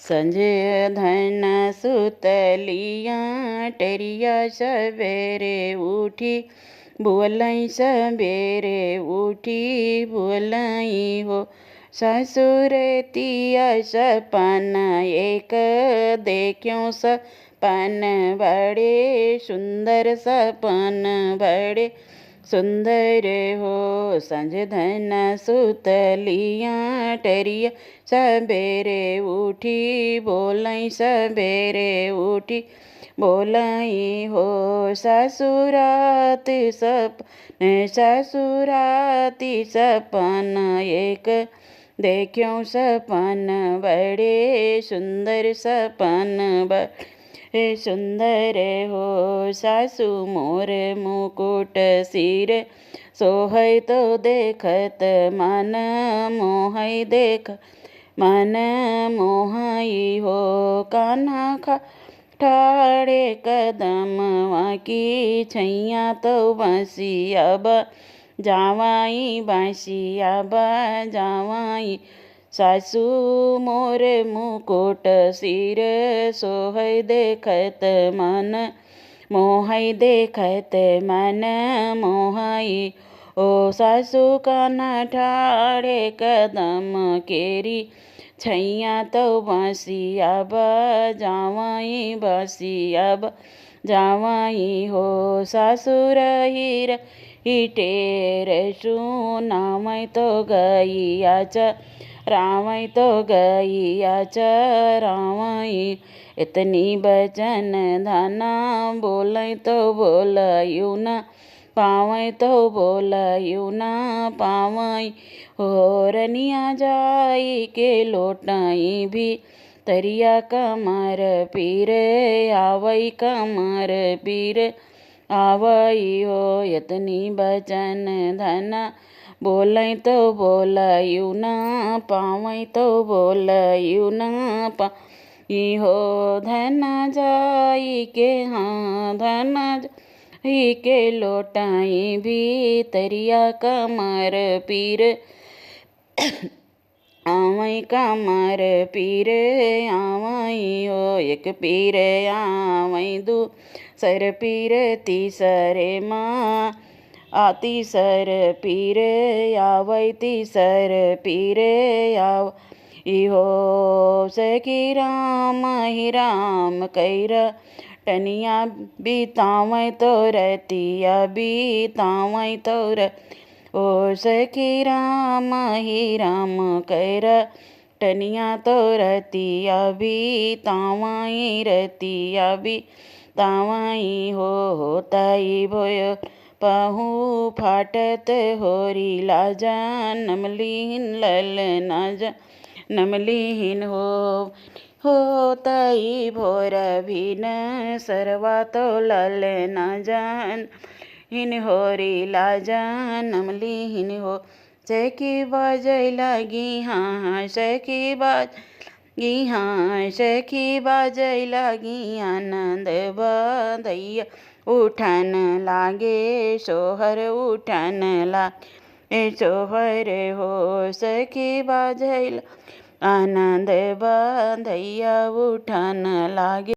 संजय धन सुतलिया टेरिया सवेरे उठी बोलई सवेरे उठी बोलई हो ससुर तिया सपन एक देख्यों सपन बड़े सुंदर सपन बड़े सुंदर हो। संज धन सुतलिया टेरिया सवेरे उठी बोलई सवेरे उठी बोलई हो ससुराति सपन एक देख्यों सपन बड़े सुंदर सपन बड़े सुंदर हो। सासु मोर मुकुट सिर सोहै तो देखत मन मोहई देख मन मोहई हो। कान्हा ठाड़े कदम की छैया तो बसिया जावाई बासिया जावाई सासु मोर मुकुट सिर सोहै देखत मन मोहई देखत मन मोहई ओ सासु कान्हा ठाड़े कदम केरी छैया तो बासिया जावाई बासिया जावाई हो। सासुर हीर टेर सुनावई तो गैया रावई तो गैया चरावई इतनी बचन धना बोलई तो बोलयू न पावई तो बोलयू न पावई हो। रनिया जाई के लोटाई भी तरिया कमर पीर आवई कमर पीर आवई हो। यतनी बचन धना बोलई तो बोलयू न पावई तो बोलयू न पाई हो। धना जाई के हाँ धना जाई के लोटाई भी तरिया कमर पीर आवई कमर पीर आवई हो। एक पीर आवई दू सर पीर तीसरे माँ तीसर पीर आवई तीसर पीर आव इहो सखी राम ही राम कैरा टनिया बीतावई तो रतिया बीतावई तो ओ सखी राम ही राम कैरा टनिया तो रतिया बीतावई रतिया बीतावई हो। ताई भोयो पहू फाटत होरी लाजा नमलीन लल नाजा नमलीन हो ताई भोर भीन सरवा तो लल न जान हिन होरी लाजा नमलीन हो। सखी बाजै लागी हाँ सखी बाजी हाँ सखी बाजै लागी आनंद बधैया उठन लागे सोहर उठन लागे सोहर हो। सखी बाजै आनंद बधैया उठन लागे।